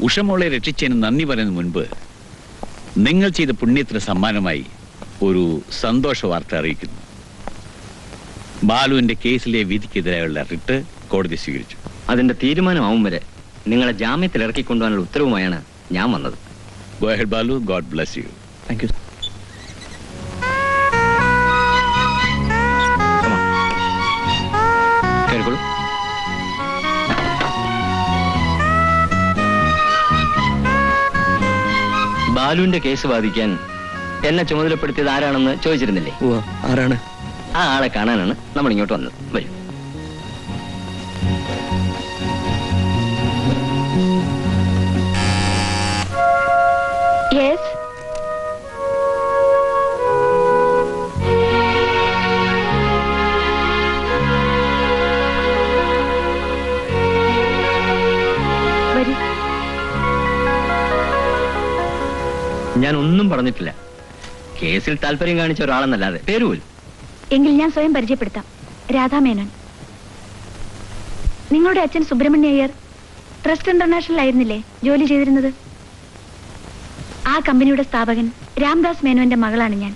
ഉഷമോളെ രക്ഷിച്ചതിന് നന്ദി പറയുന്ന മുൻപ് നിങ്ങൾ ചെയ്ത പുണ്യത്തിന് സമ്മാനമായി ഒരു സന്തോഷ വാർത്ത അറിയിക്കുന്നു. ബാലുവിന്റെ കേസിലെ വിധിക്കെതിരായുള്ള റിട്ട് കോടതി സ്വീകരിച്ചു. അതിന്റെ തീരുമാനമാവും വരെ നിങ്ങളെ ജാമ്യത്തിൽ ഇറക്കിക്കൊണ്ടുപോകാനുള്ള ഉത്തരവുമായാണ് ഞാൻ വന്നത്. Go ahead, Balu. God bless you. Thank you. Come on. കേറിക്കോളൂ. ബാലുവിന്റെ കേസ് വാദിക്കാൻ എന്നെ ചുമതലപ്പെടുത്തിയത് ആരാണെന്ന് ചോദിച്ചിരുന്നില്ലേ? ആരാണ്? ആ ആളെ കാണാനാണ് നമ്മൾ ഇങ്ങോട്ട് വന്നത്. വരൂ. Yes. ഞാൻ ഒന്നും പറഞ്ഞിട്ടില്ല. കേസിൽ താല്പര്യം കാണിച്ച ഒരാളെന്നല്ലാതെ പേര് പോലും. എങ്കിൽ ഞാൻ സ്വയം പരിചയപ്പെടുത്താം. രാധാമേനോൻ. നിങ്ങളുടെ അച്ഛൻ സുബ്രഹ്മണ്യ അയ്യർ ട്രസ്റ്റ് ഇന്റർനാഷണൽ ആയിരുന്നില്ലേ ജോലി ചെയ്തിരുന്നത്? ആ കമ്പനിയുടെ സ്ഥാപകൻ രാംദാസ് മേനോന്റെ മകളാണ് ഞാൻ.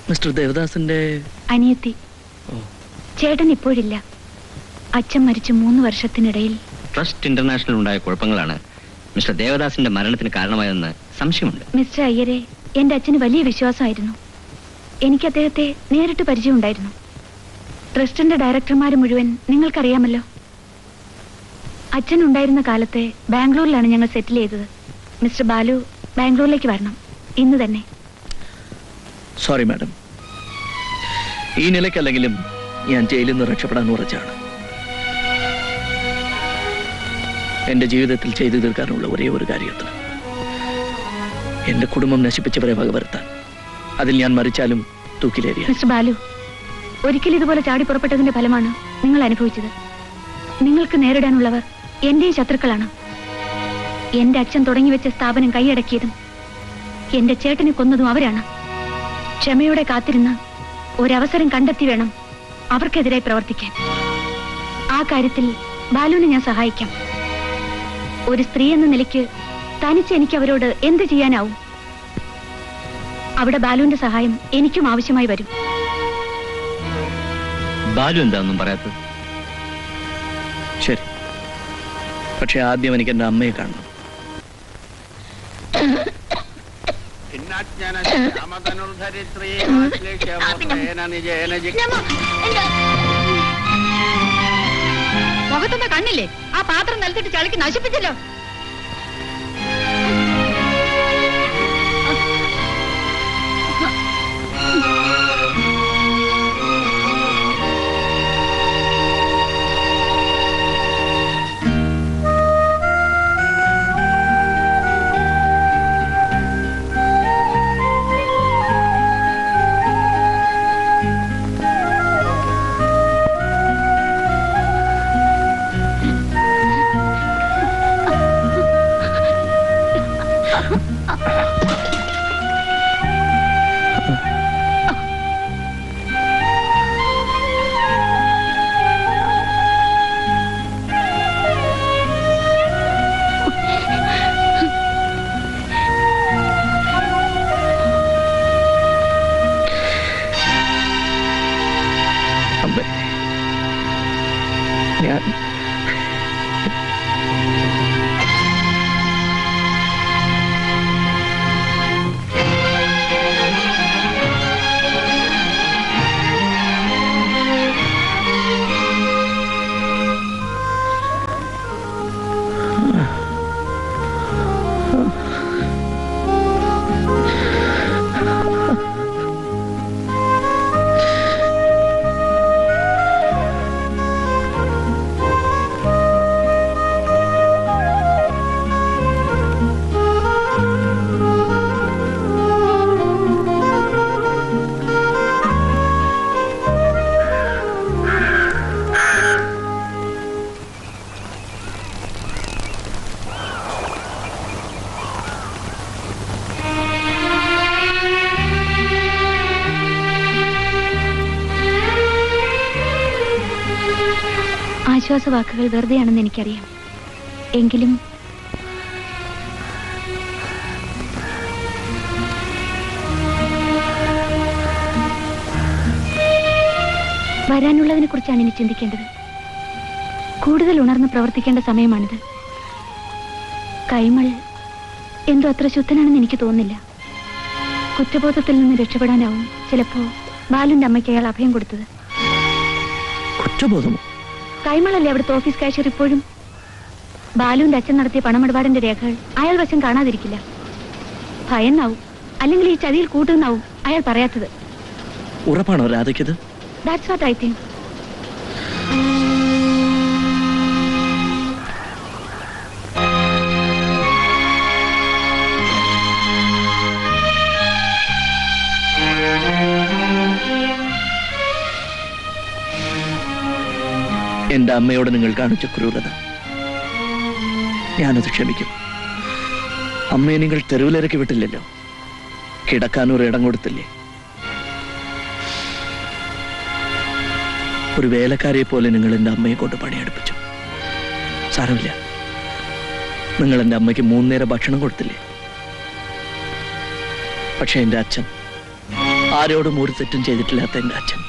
മിസ്റ്റർ ദേവദാസിന്റെ അനിയത്തി. ചേട്ടൻ ഇപ്പോഴില്ല. അച്ഛൻ മരിച്ചു 3 വർഷത്തിനിടയിൽ ട്രസ്റ്റ് ഇന്റർനാഷണൽ ഉണ്ടായ കുഴപ്പങ്ങളാണ് മിസ്റ്റർ ദേവദാസിന്റെ മരണത്തിന് കാരണമായെന്ന് സംശയമുണ്ട്. മിസ്റ്റർ അയ്യരെ എന്റെ അച്ഛന് വലിയ വിശ്വാസമായിരുന്നു. എനിക്ക് അദ്ദേഹത്തെ നേരിട്ട് പരിചയമുണ്ടായിരുന്നു. ട്രസ്റ്റിന്റെ ഡയറക്ടർമാർ മുഴുവൻ നിങ്ങൾക്കറിയാമല്ലോ. അച്ഛൻ ഉണ്ടായിരുന്ന കാലത്തെ ബാംഗ്ലൂരിലാണ് ഞങ്ങൾ സെറ്റിൽ ചെയ്തത്. മിസ്റ്റർ ബാലു ബാംഗ്ലൂരിലേക്ക് വരണം ഇന്ന് തന്നെ. സോറി മാഡം, ഈ നിലയ്ക്കല്ലെങ്കിലും ഞാൻ ജയിലിൽ നിന്ന് രക്ഷപ്പെടാൻ ഉറച്ചാണ്. എന്റെ ജീവിതത്തിൽ ചെയ്തു തീർക്കാനുള്ള ഒരേ ഒരു കാര്യത്തിൽ എന്റെ കുടുംബം നശിപ്പിച്ചവരെ വകവരുത്താൻ. അതിൽ ഞാൻ മരിച്ചാലും തൂക്കിലേറിയ. മിസ്റ്റർ ബാലു, ഒരിക്കൽ ഇതുപോലെ ചാടി പുറപ്പെട്ടതിന്റെ ഫലമാണ് നിങ്ങൾ അനുഭവിച്ചത്. നിങ്ങൾക്ക് നേരിടാനുള്ളവർ എന്റെയും ശത്രുക്കളാണ്. എന്റെ അച്ഛൻ തുടങ്ങി വെച്ച സ്ഥാപനം കൈയടക്കിയതും എന്റെ ചേട്ടനെ കൊന്നതും അവരാണ്. ക്ഷമയോടെ കാത്തിരുന്ന് ഒരവസരം കണ്ടെത്തി വേണം അവർക്കെതിരായി പ്രവർത്തിക്കാൻ. ആ കാര്യത്തിൽ ബാലുവിനെ ഞാൻ സഹായിക്കാം. ഒരു സ്ത്രീ എന്ന നിലയ്ക്ക് തനിച്ച് എനിക്ക് അവരോട് എന്ത് ചെയ്യാനാവും? അവിടെ ബാലുവിന്റെ സഹായം എനിക്കും ആവശ്യമായി വരും. ബാലു എന്താണെന്നും പറയാത്തത്? ശരി, പക്ഷെ ആദ്യം എനിക്ക് എന്റെ അമ്മയെ കാണണം. മുഖത്തൊന്ന് കണ്ണില്ലേ? ആ പാത്രം നിലത്തിട്ട് ചളിക്ക് നശിപ്പിച്ചല്ലോ. ആശ്വാസവാക്കുകൾ വെറുതെയാണെന്ന് എനിക്കറിയാം. എങ്കിലും വരാനുള്ളതിനെ കുറിച്ചാണ് ഇനി ചിന്തിക്കേണ്ടത്. കൂടുതൽ ഉണർന്ന് പ്രവർത്തിക്കേണ്ട സമയമാണിത്. കൈമൾ എന്തോ അത്ര ശുദ്ധനാണെന്ന് എനിക്ക് തോന്നുന്നില്ല. കുറ്റബോധത്തിൽ നിന്ന് രക്ഷപ്പെടാനാവും ചിലപ്പോ ബാലുന്റെ അമ്മയ്ക്ക് അയാൾ അഭയം കൊടുത്തത്. കുറ്റബോധമോ? കൈമളല്ലേ അവിടുത്തെ ഓഫീസ് കാഷ്യർ ഇപ്പോഴും? ബാലുവിന്റെ അച്ഛൻ നടത്തിയ പണമിടപാടിന്റെ രേഖകൾ അയാൾ വശം കാണാതിരിക്കില്ല. ഭയന്നാവും, അല്ലെങ്കിൽ ഈ ചതിയിൽ കൂട്ടുന്നാവും അയാൾ പറയാത്തത്. ഉറപ്പാണോ രാധയ്ക്കത്? That's what I think. എന്റെ അമ്മയോട് നിങ്ങൾ കാണിച്ച ക്രൂരത ഞാനത് ക്ഷമിക്കും. അമ്മയെ നിങ്ങൾ തെരുവിലിറക്കി വിട്ടില്ലല്ലോ, കിടക്കാനൊരു ഇടം കൊടുത്തില്ലേ? ഒരു വേലക്കാരിയെ പോലെ നിങ്ങൾ എൻ്റെ അമ്മയെ കൊണ്ട് പണിയെടുപ്പിച്ചു. സാരമില്ല, നിങ്ങൾ എൻ്റെ അമ്മയ്ക്ക് 3 നേരം ഭക്ഷണം കൊടുത്തില്ലേ? പക്ഷെ എൻ്റെ അച്ഛൻ, ആരോടും ഒരു തെറ്റും ചെയ്തിട്ടില്ലാത്ത എൻ്റെ അച്ഛൻ,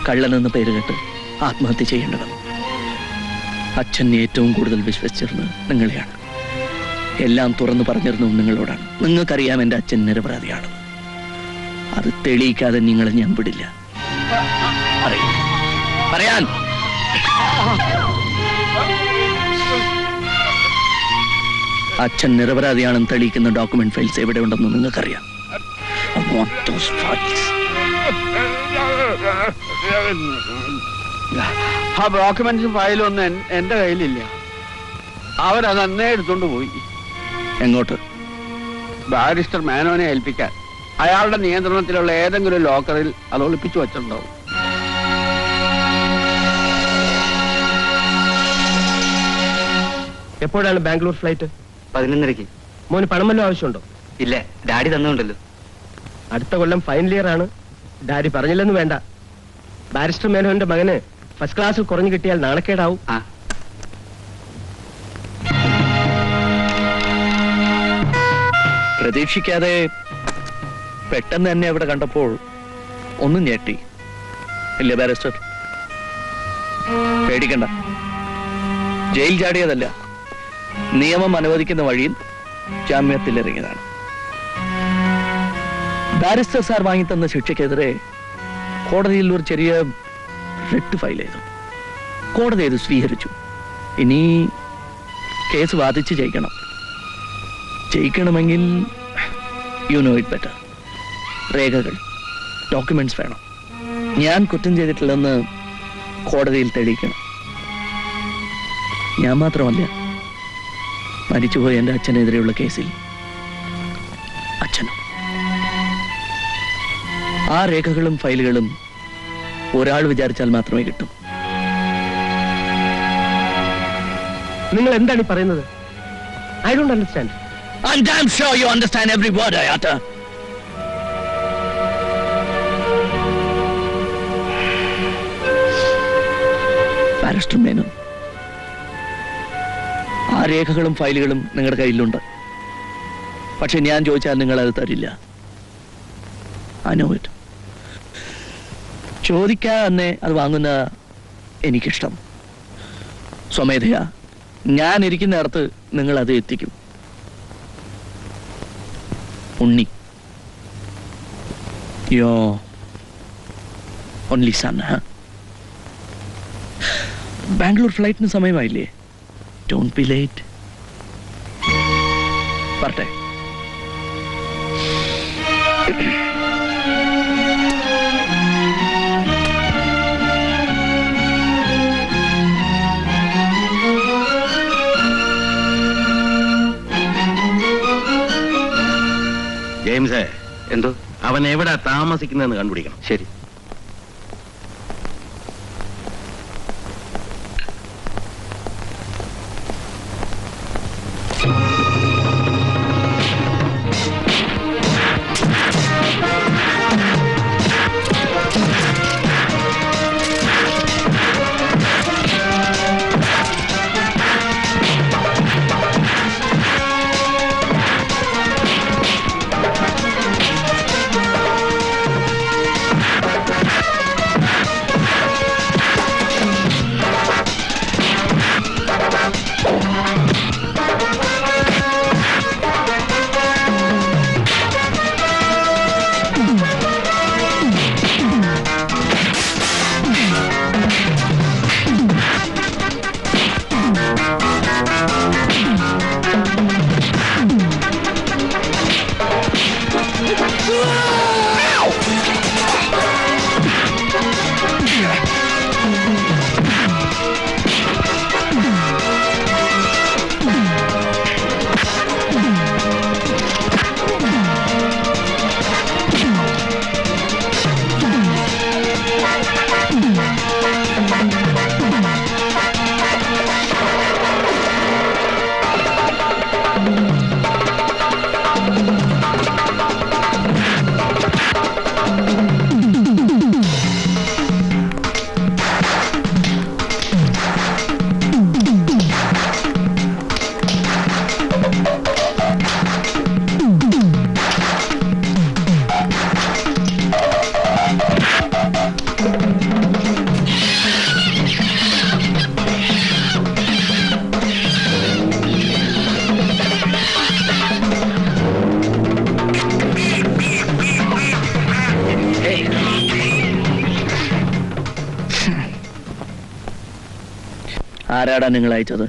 കള്ളനെന്ന് പേര് കേട്ട് ആത്മഹത്യ ചെയ്യേണ്ടി വന്നു. അച്ഛൻ ഏറ്റവും കൂടുതൽ വിശ്വസിച്ചിരുന്നത് നിങ്ങളെയാണ്. എല്ലാം തുറന്നു പറഞ്ഞിരുന്നത് നിങ്ങളോടാണ്. നിങ്ങൾക്കറിയാം എൻ്റെ അച്ഛൻ നിരപരാധിയാണെന്ന്. അത് തെളിയിക്കാതെ നിങ്ങളെ ഞാൻ വിടില്ല. പറയാൻ അച്ഛൻ നിരപരാധിയാണെന്ന് തെളിയിക്കുന്ന ഡോക്യുമെന്റ് ഫയൽസ് എവിടെ ഉണ്ടെന്ന് നിങ്ങൾക്കറിയാം. ആ ഡോക്യുമെന്റ്സും ഫയലും ഒന്നും എന്റെ കയ്യിലില്ല. അവരത് അന്നേ എടുത്തോണ്ട് പോയി. എങ്ങോട്ട്? ബാരിസ്റ്റർ മേനോനെ ഏൽപ്പിക്കാൻ. അയാളുടെ നിയന്ത്രണത്തിലുള്ള ഏതെങ്കിലും ലോക്കറിൽ അത് ഒളിപ്പിച്ചു വച്ചിട്ടുണ്ടാവും. എപ്പോഴാണ് ബാംഗ്ലൂർ ഫ്ലൈറ്റ്? 11:30. മോന് പണം വല്ലതും ആവശ്യമുണ്ടോ? ഇല്ല, ഡാഡി തന്നുണ്ടല്ലോ. അടുത്ത കൊല്ലം ഫൈനൽ ഇയർ ആണ്. ഡാഡി പറഞ്ഞില്ലെന്ന് വേണ്ട. ബാരിസ്റ്റർ മേനോന്റെ മകന് ഫസ്റ്റ് ക്ലാസ്സിൽ കുറഞ്ഞു കിട്ടിയാൽ നാണക്കേടാവും. ആ, പ്രതീക്ഷിക്കാതെ പെട്ടെന്ന് തന്നെ അവിടെ കണ്ടപ്പോൾ ഒന്നും ഞെട്ടി. ഇല്ല ബാരിസ്റ്റർ, പേടിക്കണ്ട. ജയിൽ ചാടിയതല്ല, നിയമം അനുവദിക്കുന്ന വഴിയിൽ ജാമ്യത്തിൽ ഇറങ്ങിയതാണ്. ബാരിസ്റ്റർ സാർ വാങ്ങിത്തന്ന ശിക്ഷയ്ക്കെതിരെ കോടതിയിൽ ഒരു ചെറിയ റിട്ട് ഫയൽ ചെയ്തു. കോടതി ഇത് സ്വീകരിച്ചു. ഇനി കേസ് വാദിച്ച് ജയിക്കണം. ജയിക്കണമെങ്കിൽ യു നോ ഇറ്റ് ബെറ്റർ. രേഖകൾ, ഡോക്യുമെന്റ്സ് വേണം. ഞാൻ കുറ്റം ചെയ്തിട്ടില്ലെന്ന് കോടതിയിൽ തെളിയിക്കണം. ഞാൻ മാത്രമല്ല, മരിച്ചുപോയ എൻ്റെ അച്ഛനെതിരെയുള്ള കേസിൽ അച്ഛനും. ആ രേഖകളും ഫയലുകളും ഒരാൾ വിചാരിച്ചാൽ മാത്രമേ കിട്ടും. നിങ്ങൾ എന്താണ് ഈ പറയുന്നത്? I don't understand. I'm damn sure you understand every word I utter. Barrister Menon, ആ രേഖകളും ഫയലുകളും നിങ്ങളുടെ കയ്യിലുണ്ട്. പക്ഷെ ഞാൻ ചോദിച്ചാൽ നിങ്ങൾ അത് തരില്ല. I know it. ചോദിക്കാതെ തന്നെ അത് വാങ്ങുന്ന എനിക്കിഷ്ടം. സ്വമേധയാ ഞാൻ ഇരിക്കുന്നിടത്ത് നിങ്ങൾ അത് എത്തിക്കും. ഉണ്ണി, your only son, huh? Bangalore ഫ്ലൈറ്റിന് സമയമായില്ലേ? Don't be late. പറട്ടെ. ജെയിംസേ, എന്തോ? അവൻ എവിടെ താമസിക്കുന്നതെന്ന് കണ്ടുപിടിക്കണം. ശരി. ആരാടാ നിങ്ങൾ അയച്ചത്?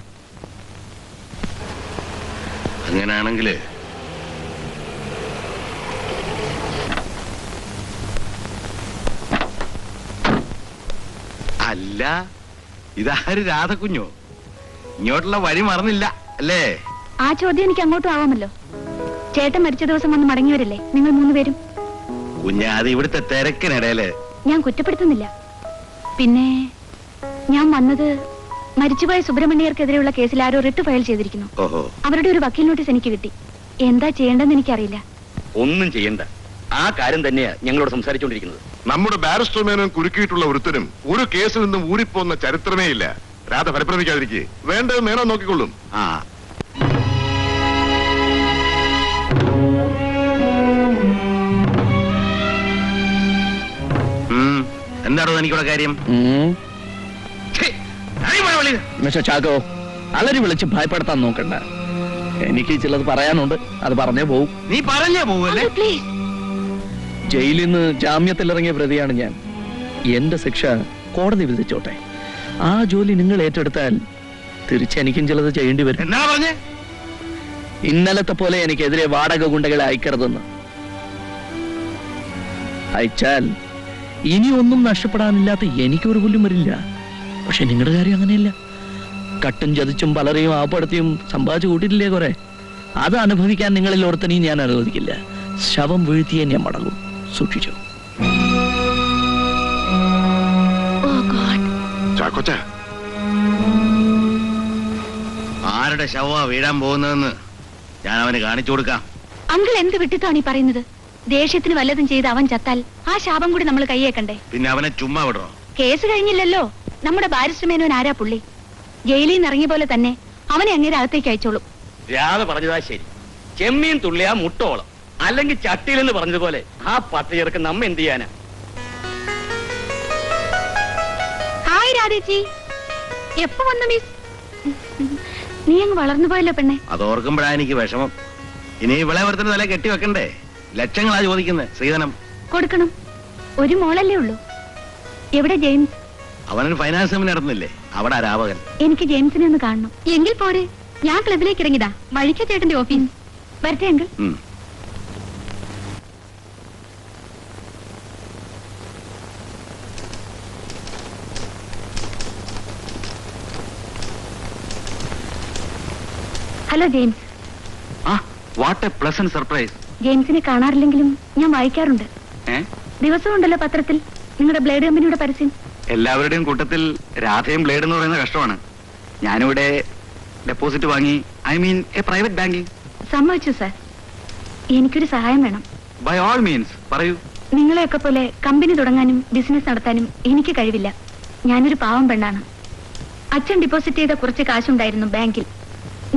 അങ്ങനാണെങ്കില് അല്ല, ഇതാര് രാധക്കുഞ്ഞോ? ഇങ്ങോട്ടുള്ള വഴി മറന്നില്ല അല്ലേ? ആ ചോദ്യം എനിക്ക് അങ്ങോട്ടും ആവാമല്ലോ. ചേട്ടൻ മരിച്ച ദിവസം വന്ന് മടങ്ങിയവരല്ലേ നിങ്ങൾ 3 പേരും? കുഞ്ഞ, അത് ഇവിടുത്തെ തിരക്കിനിടയില് ഞാൻ കുറ്റപ്പെടുത്തുന്നില്ല. പിന്നെ ഞാൻ വന്നത് മരിച്ചുപോയ സുബ്രഹ്മണ്യർക്കെതിരെയുള്ള കേസിൽ ആരോ റിട്ട് ഫയൽ ചെയ്തിരിക്കുന്നു. ഓഹോ, അവരുടെ ഒരു വക്കീൽ നോട്ടീസ് എനിക്ക് കിട്ടി. എന്താ ചെയ്യേണ്ടെന്ന് എനിക്കറിയില്ല. ഒന്നും ചെയ്യണ്ട. ആ കാര്യം തന്നെയാ ഞങ്ങളോട് സംസാരിച്ചുകൊണ്ടിരിക്കുന്നത്. നമ്മുടെ ബാരിസ്റ്റർ മേനോൻ കുരുക്കിയിട്ടുള്ള ഒരുത്തരും ഒരു കേസിൽ നിന്നും ഊരിപ്പോന്ന ചരിത്രമേ ഇല്ല. രാധ ഫലപ്രദിക്കാതിരിക്കെ വേണ്ടത് മേനോൻ നോക്കിക്കൊള്ളും. ആ എന്താണോ എനിക്കുള്ള കാര്യം? മിസ്റ്റർ ചാക്കോ, അലരി വിളിച്ച് ഭയപ്പെടുത്താൻ നോക്കണ്ട. എനിക്ക് ചിലത് പറയാനുണ്ട്, അത് പറഞ്ഞേ പോവും. നീ പറഞ്ഞേ പോവല്ലേ? പ്ലീസ്. ജയിലിൽ നിന്ന് ജാമ്യത്തിലിറങ്ങിയ പ്രതിയാണ് ഞാൻ. എന്റെ ശിക്ഷ കോടതി വിധിച്ചോട്ടെ. ആ ജോലി നിങ്ങൾ ഏറ്റെടുത്താൽ തിരിച്ചെനിക്കും ചിലത് ചെയ്യേണ്ടി വരും. എന്നാ പറഞ്ഞേ? ഇന്നലത്തെ പോലെ എനിക്കെതിരെ വാടക ഗുണ്ടകളെ അയക്കരുതെന്ന്. അയച്ചാൽ ഇനി ഒന്നും നഷ്ടപ്പെടാനില്ലാത്ത എനിക്കൊരു പുല്ലും വരില്ല. പക്ഷെ നിങ്ങളുടെ കാര്യം അങ്ങനെയല്ല. കട്ടും ചതിച്ചും പലരെയും ആപ്പെടുത്തിയും സമ്പാദിച്ചു കൂട്ടിയിട്ടില്ലേ കുറെ? അത് അനുഭവിക്കാൻ നിങ്ങളിൽ ഓർത്തനെയും ഞാൻ അനുവദിക്കില്ല. ശവം വീഴ്ത്തിയേ ഞാൻ മടങ്ങും. സൂക്ഷിച്ചു. ചാക്കോച്ച, ആരുടെ ശവ വീഴാൻ പോകുന്നതെന്ന് ഞാൻ അവന് കാണിച്ചു കൊടുക്കാം. അങ്കിൾ എന്ത് വിട്ടിട്ടാണ് ഈ പറയുന്നത്? ദേഷ്യത്തിന് വല്ലതും ചെയ്ത് അവൻ ചത്താൽ ആ ശാപം കൂടി നമ്മൾ കൈയേക്കണ്ടേ? പിന്നെ അവനെ ചുമ്മാ വിടണോ? കേസ് കഴിഞ്ഞില്ലല്ലോ. നമ്മുടെ ബാരിസ്റ്റർ മേനോൻ ആരാ പുള്ളി? ജയിലിൽ നിന്ന് ഇറങ്ങിയ പോലെ തന്നെ അവനെ അങ്ങേരെ അകത്തേക്ക് അയച്ചോളും. രാധ പറഞ്ഞതാ ശരി. ചെമ്മീൻ തുള്ളിയാ മുട്ടോളം, അല്ലെങ്കിൽ ചട്ടിയിലെന്ന് പറഞ്ഞതുപോലെ ആ പട്ടിയർക്ക് നമ്മ എന്ത് ചെയ്യാനാ? ഹായ് രാധേച്ചി, എപ്പോ വന്നു മിസ്? നീ അങ്ങ് വളർന്നു പോയല്ലോ പെണ്ണെ. അത് ഓർക്കുമ്പോഴാ എനിക്ക് വിഷമം. ഇനി വിള വർത്തിന് തല കെട്ടി വെക്കണ്ടേ? ലക്ഷങ്ങളാ ചോദിക്കുന്നത്. ശ്രീധനം കൊടുക്കണം. ഒരു മോളല്ലേ ഉള്ളൂ. എവിടെ ജെയിംസ്? അവനൊരു ഫൈനാൻസ് കമ്പനി നടത്തുന്നില്ലേ, അവിടെ അരാപകൻ. എനിക്ക് ജെയിംസിനെ ഒന്ന് കാണണം. എങ്കിൽ പോരെ, ഞാൻ ക്ലബിലേക്ക് ഇറങ്ങിയതാ. വഴിക്ക ചേട്ടന്റെ ഓഫീസ്. വരട്ടെ uncle. Hello James. What a pleasant surprise. ജെയിംസിനെ കാണാറില്ലെങ്കിലും ഞാൻ വായിക്കാറുണ്ട്. ദിവസവും ഉണ്ടല്ലോ പത്രത്തിൽ നിങ്ങളുടെ ബ്ലേഡ് കമ്പനിയുടെ പരസ്യം. എല്ലാവരുടെയും കൂട്ടത്തിൽ രാധയും ബ്ലേഡ് എന്ന് പറയുന്ന കഷ്ടമാണ്. ഞാനിവിടെ ഡെപ്പോസിറ്റ് വാങ്ങി, I mean A private banking. സമ്മതിച്ചു സാർ. എനിക്കൊരു സഹായം വേണം. ബൈ ഓൾ മീൻസ് പറയൂ. നിങ്ങളെയൊക്കെ പോലെ കമ്പനി തുടങ്ങാനും ബിസിനസ് നടത്താനും എനിക്ക് കഴിവില്ല. ഞാനൊരു പാവം പെണ്ണാണ്. അച്ഛൻ ഡെപ്പോസിറ്റ് ചെയ്ത കുറച്ച് കാശുണ്ടായിരുന്നു ബാങ്കിൽ.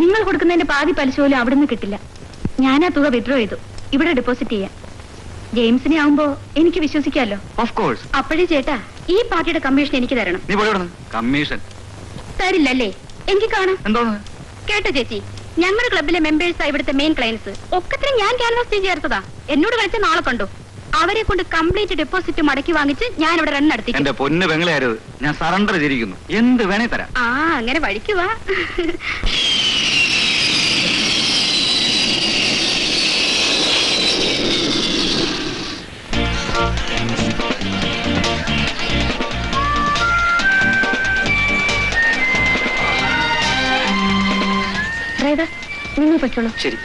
നിങ്ങൾ കൊടുക്കുന്നതിന്റെ പാതി പലിശ പോലും അവിടുന്ന് കിട്ടില്ല. ഞാൻ ആ തുക വിഡ്രോ ചെയ്തു. ഇവിടെ ഡെപ്പോസിറ്റ് ചെയ്യാം. ജെയിംസിനെ ആവുമ്പോ എനിക്ക് വിശ്വസിക്കാമല്ലോ. Of course. അപ്പോഴേ ചേട്ടാ, ഈ പാർട്ടിയുടെ കമ്മീഷൻ എനിക്ക് തരണം. നീ പോയി. കമ്മീഷൻ തരില്ലല്ലേ? എനിക്ക് കാണാം. എന്തോന്ന് കേട്ടോ ചേച്ചി, ഞങ്ങളുടെ ക്ലബിലെ മെമ്പേഴ്സാ ഇവിടുത്തെ മെയിൻ ക്ലയൻസ്. ഒക്കത്തിനും ഞാൻ ക്യാൻവാസ് ചെയ്ത് ചേർത്തതാ. എന്നോട് കളിച്ച നാളെ കണ്ടു. അവരെ കൊണ്ട് കംപ്ലീറ്റ് ഡെപ്പോസിറ്റ് മടക്കി വാങ്ങിച്ച് ഞാൻ ഇവിടെ റൺ നടത്തി. എന്റെ പൊന്ന് പെങ്ങളായിരുന്നു, ഞാൻ സറണ്ടർ ചെയ്തിരിക്കുന്നു. എന്ത് വേണേ തരാം. ആ, അങ്ങനെ വഴിക്കുവാ. ഡ്രൈവർ, നിങ്ങൾ പൊയ്ക്കോളൂ. ശരി.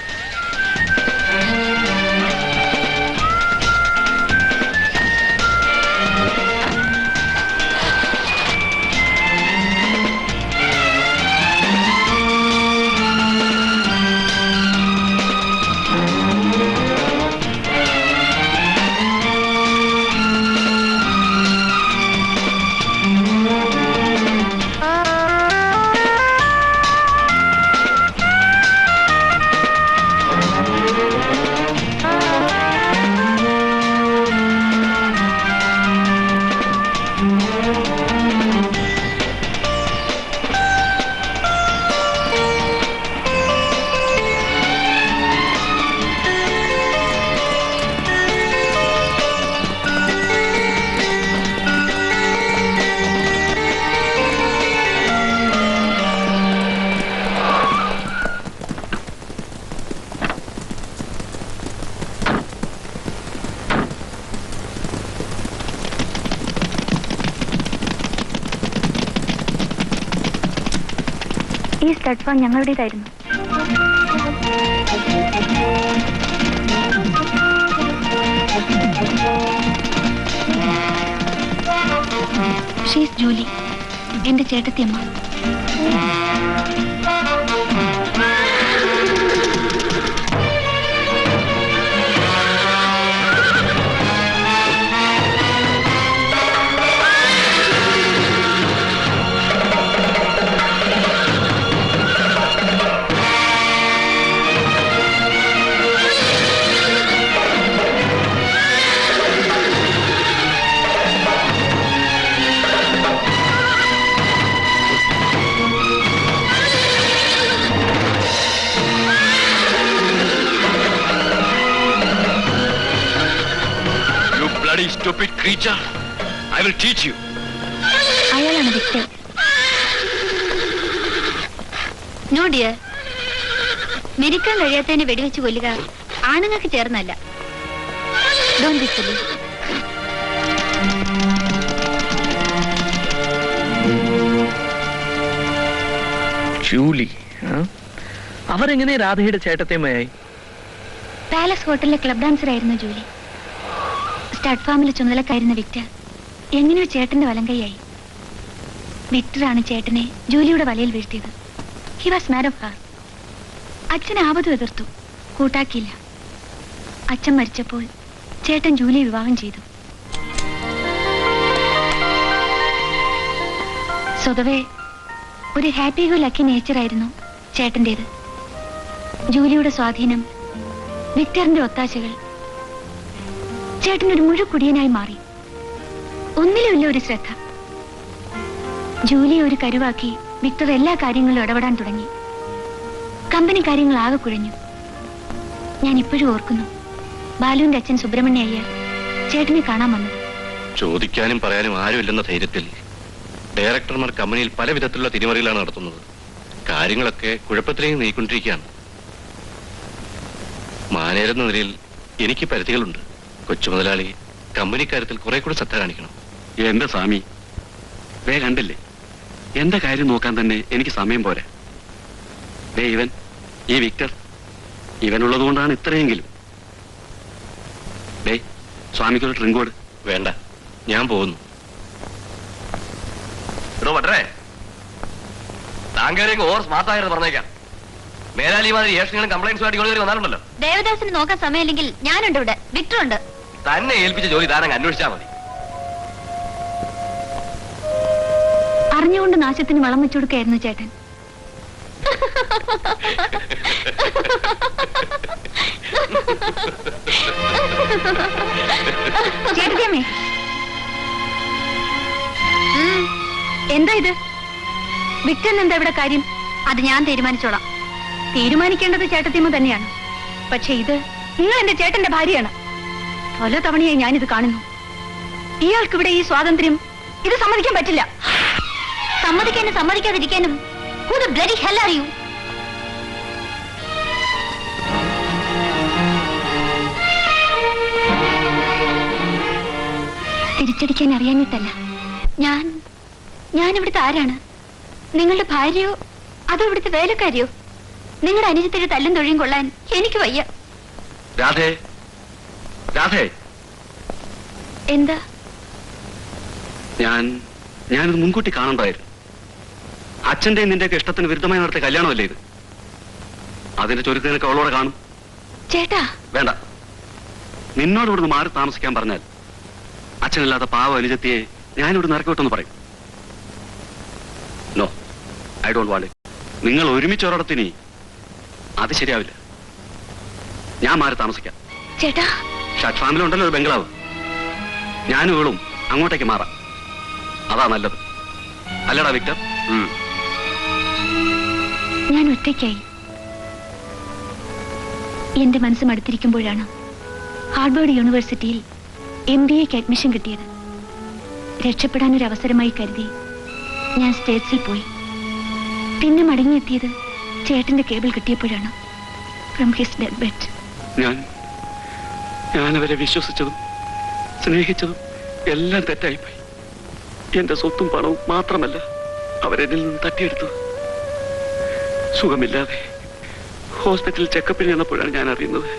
ഈ സ്റ്റഡ് ഫാം ഞങ്ങളുടേതായിരുന്നു. ഷീസ് ജൂലി, എന്റെ ചേട്ടത്തിയമ്മ. Stupid creature, I will teach you. അയാളാണ് വിക്ടർ. നോ ഡിയർ, മരിക്കാൻ കഴിയാത്തതിനെ വെടിവെച്ച് കൊല്ലുക ആണുങ്ങൾക്ക് ചേർന്നല്ല. Don't be silly. ജൂലി, അവരെങ്ങനെ രാധയുടെ ചേട്ടത്തേമ്മയായി? പാലസ് ഹോട്ടലിലെ ക്ലബ് ഡാൻസറായിരുന്നു ജൂലി. സ്റ്റഡ് ഫാമിലെ ചുമതലക്കായിരുന്ന വിക്ടർ എങ്ങനെയോ ചേട്ടന്റെ വലങ്കൈയായി. വിക്ടറാണ് ചേട്ടനെ ജൂലിയുടെ വലയിൽ വീഴ്ത്തിയത്. He was mad of her. അച്ഛൻ ആപത്തും എതിർത്തു, കൂട്ടാക്കിയില്ല. അച്ഛൻ മരിച്ചപ്പോൾ ചേട്ടൻ ജൂലിയെ വിവാഹം ചെയ്തു. സ്വതവേ ഒരു ഹാപ്പി ഗോ ലക്കി നേച്ചറായിരുന്നു ചേട്ടൻ്റെത്. ജൂലിയുടെ സ്വാധീനം, വിക്ടറിന്റെ ഒത്താശകൾ, ചേട്ടനൊരു മുഴുക്കുടിയനായി മാറി. ഒന്നിലുമില്ല ഒരു ശ്രദ്ധ. ജൂലിയെ ഒരു കരുവാക്കി വിക്ടർ എല്ലാ കാര്യങ്ങളിലും ഇടപെടാൻ തുടങ്ങി. കമ്പനി കാര്യങ്ങൾ ആകെ കുഴഞ്ഞു. ഞാൻ ഇപ്പോഴും ഓർക്കുന്നു, ബാലുവിന്റെ അച്ഛൻ സുബ്രഹ്മണ്യ അയ്യർ ചേട്ടനെ കാണാൻ വന്നത്. ചോദിക്കാനും പറയാനും ആരുമില്ലെന്ന ധൈര്യത്തിൽ ഡയറക്ടർമാർ കമ്പനിയിൽ പല വിധത്തിലുള്ള തിരിമറികളാണ് നടത്തുന്നത്. കാര്യങ്ങളൊക്കെ കുഴപ്പത്തിലേക്ക് നീക്കൊണ്ടിരിക്കുകയാണ്. മാനേജർ എന്ന നിലയിൽ എനിക്ക് പരിധികളുണ്ട്. കൊച്ചു മുതലാളി കമ്പനിക്കാര്യത്തിൽ കുറെ കൂടി ശ്രദ്ധ കാണിക്കണം. എന്റെ സ്വാമി, ദേ കണ്ടില്ലേ, എന്റെ കാര്യം നോക്കാൻ തന്നെ എനിക്ക് സമയം പോരാ. ദേ ഇവൻ, ഈ വിക്ടർ, ഇവനുള്ളത് കൊണ്ടാണ് ഇത്രയെങ്കിലും. ദേ സ്വാമിക്കൊരു ഡ്രിങ്കോട്. വേണ്ട, ഞാൻ പോകുന്നു. എടോ പട്ടേ, താങ്കളേക്ക് ഓവർ സ്മാർട്ടായിരുന്നു പറഞ്ഞേക്കാം. മേലാലി മാതിരി ഏഷണികളും കംപ്ലൈൻസും ആയിട്ട് കയറി വന്നാലുണ്ടല്ലോ. ദേവദാസിന് നോക്കാൻ സമയമില്ലെങ്കിൽ ഞാനുണ്ട് ഇവിടെ, വിക്ടർ ഉണ്ട്. തന്നെ ഏൽപ്പിച്ച ജോലി താനങ്ങ് അന്വേഷിച്ചാൽ മതി. അറിഞ്ഞുകൊണ്ട് നാശത്തിന് വളം വെച്ചു കൊടുക്കായിരുന്നു ചേട്ടൻ. ചേട്ടത്തിയമ്മേ, എന്താ ഇത്? വിക്ടറിന് എന്താ ഇവിടെ കാര്യം? അത് ഞാൻ തീരുമാനിച്ചോളാം. തീരുമാനിക്കേണ്ടത് ചേട്ടത്തിയമ്മ തന്നെയാണ്. പക്ഷെ ഇത്, നിങ്ങൾ എന്റെ ചേട്ടന്റെ ഭാര്യയാണ്. പല തവണയായി ഞാനിത് കാണുന്നു. ഇയാൾക്കിവിടെ ഈ സ്വാതന്ത്ര്യം, ഇത് സമ്മതിക്കാൻ പറ്റില്ല. സമ്മതിക്കാനും സമ്മതിക്കാതിരിക്കാനും who the bloody hell are you? തിരിച്ചടിക്കാൻ അറിയാഞ്ഞിട്ടല്ല. ഞാൻ ഇവിടുത്തെ ആരാണ്? നിങ്ങളുടെ ഭാര്യയോ അതോ ഇവിടുത്തെ വേലക്കാരിയോ? നിങ്ങളുടെ അനുജത്തിന്റെ തല്ലും തൊഴിയും കൊള്ളാൻ എനിക്ക് വയ്യ. രാധേ, രാധേ, എന്താ? ഞാനിത് മുൻകൂട്ടി കാണണ്ടായിരുന്നു. അച്ഛന്റെയും നിന്റെയൊക്കെ ഇഷ്ടത്തിന് വിരുദ്ധമായി നടത്തിയ കല്യാണമല്ലേ ഇത്? അതിന്റെ ചുരുക്കനൊക്കെ അവളോടെ കാണും. ചേട്ടാ വേണ്ട, നിന്നോട് ഇവിടുന്ന് മാറി താമസിക്കാൻ പറഞ്ഞാൽ അച്ഛനില്ലാത്ത പാവ അനുജത്തിയെ ഞാനിവിടുന്ന് ഇറക്കി വിട്ടെന്ന് പറയും. No, I don't want it. നിങ്ങൾ ഒരുമിച്ച് ഒരിടത്തിനി അത് ശരിയാവില്ല. ഞാൻ മാറി താമസിക്കാം. ചേട്ടാ, ഷട്ട് ഫാമിലുണ്ടല്ലോ ഒരു ബംഗ്ലാവ്, ഞാനും ഇവളും അങ്ങോട്ടേക്ക് മാറാം. അതാ നല്ലത്, അല്ലടാ വിക്ടർ? ഞാൻ ഒറ്റയ്ക്കായി. എന്റെ മനസ്സ് മടുത്തിരിക്കുമ്പോഴാണ് ഹാർവാർഡ് യൂണിവേഴ്സിറ്റിയിൽ MBAക്ക് അഡ്മിഷൻ കിട്ടിയത്. രക്ഷപ്പെടാനൊരു അവസരമായി കരുതി ഞാൻ സ്റ്റേറ്റ്സിൽ പോയി. പിന്നെ മടങ്ങിയെത്തിയത് ചേട്ടന്റെ കേബിൾ കിട്ടിയപ്പോഴാണ്. From his death bed. ഞാനവരെ വിശ്വസിച്ചതും സ്നേഹിച്ചതും എല്ലാം തെറ്റായിപ്പോയി. എന്റെ സ്വത്തും പണവും മാത്രമല്ല അവരെന്നിൽ നിന്ന് തട്ടിയെടുത്തത്. സുഖമില്ലാതെ ഹോസ്പിറ്റലിൽ ചെക്കപ്പിന് ചെന്നപ്പോഴാണ് ഞാൻ അറിയുന്നത്.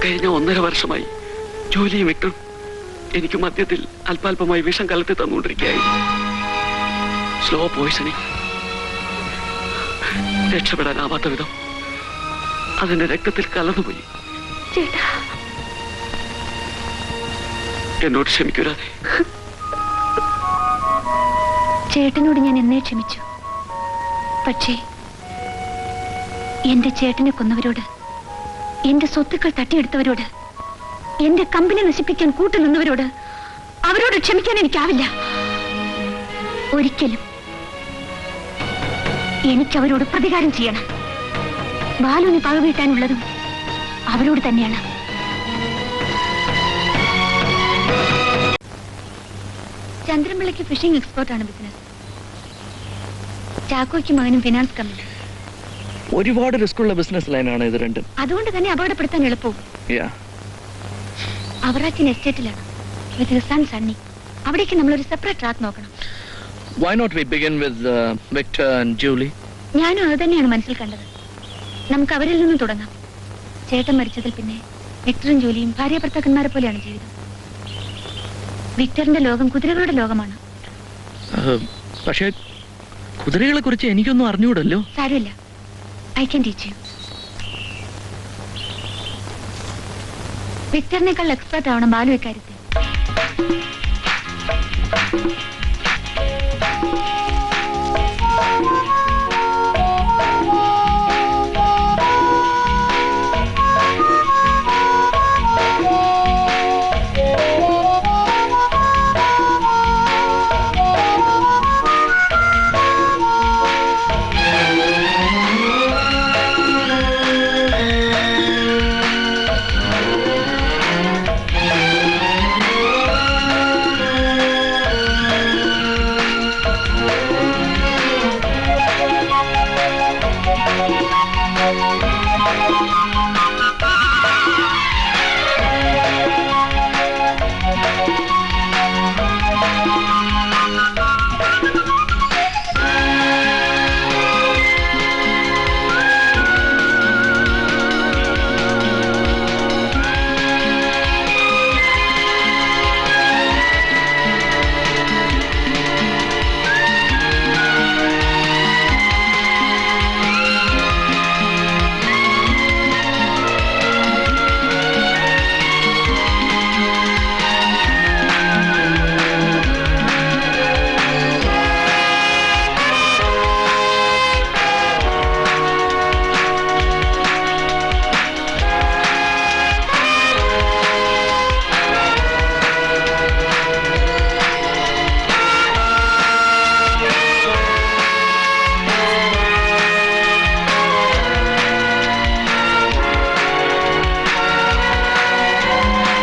കഴിഞ്ഞ 1.5 വർഷമായി ജോലിയും വിക്ടറും എനിക്ക് മദ്യത്തിൽ അല്പാൽപമായി വിഷം കലർത്തി തന്നുകൊണ്ടിരിക്കുകയായിരുന്നു. Slow poisoning. രക്ഷപ്പെടാനാവാത്ത വിധം അതിന്റെ രക്തത്തിൽ കലർന്നുപോയി. എന്നോട് ക്ഷമിക്കൂരാതെ. ചേട്ടനോട് ഞാൻ എന്നേ ക്ഷമിച്ചു. പക്ഷേ എന്റെ ചേട്ടനെ കൊന്നവരോട്, എന്റെ സ്വത്തുക്കൾ തട്ടിയെടുത്തവരോട്, എന്റെ കമ്പനി നശിപ്പിക്കാൻ കൂട്ടുനിന്നവരോട്, അവരോട് ക്ഷമിക്കാൻ എനിക്കാവില്ല. ഒരിക്കലും. എനിക്കവരോട് പ്രതികാരം ചെയ്യണം. ബാലുവിന് പക വീട്ടാനുള്ളതും അവരോട് തന്നെയാണ്. ചന്ദ്രൻപിള്ളയ്ക്ക് ഫിഷിംഗ് എക്സ്പോർട്ടാണ് ബിസിനസ്. ചാക്കോയ്ക്ക് മകനും ഫിനാൻസ് കമ്പനി. ഒരുപാട് റിസ്ക് ഉള്ള ബിസിനസ് ലൈനാണ് ഇത് രണ്ടും. അതുകൊണ്ട് തന്നെ അപകടപ്പെടുത്താൻ എളുപ്പവും. അവറാച്ചൻ എസ്റ്റേറ്റിലാണ് വിത്ത് ഹിസ് സൺ സണ്ണി. അവിടേക്ക് നമ്മളൊരു സെപ്പറേറ്റ് ട്രാക്ക് നോക്കണം. Why not we begin with Victor and Julie? ഞാനും അത് തന്നെയാണ് മനസ്സിൽ കണ്ടത്. നമുക്ക് അവരിൽ നിന്നും തുടങ്ങാം. ചേട്ടൻ മരിച്ചതിൽ പിന്നെ വിക്ടറും ജൂലിയും ഭാര്യ ഭർത്താക്കന്മാരെ പോലെയാണ് ജീവിതം. വിക്ടറിന്റെ ലോകം കുതിരകളുടെ ലോകമാണ്. പക്ഷേ കുതിരകളെ കുറിച്ച് എനിക്കൊന്നും അറിഞ്ഞുകൂടല്ലോ. സാരമില്ല, ഐ ക്യാൻ ടീച്ച് യു. വിക്ടറിനേക്കാൾ എക്സ്പെർട്ട് ആവണം ബാലു ഇക്കാര്യത്തിൽ.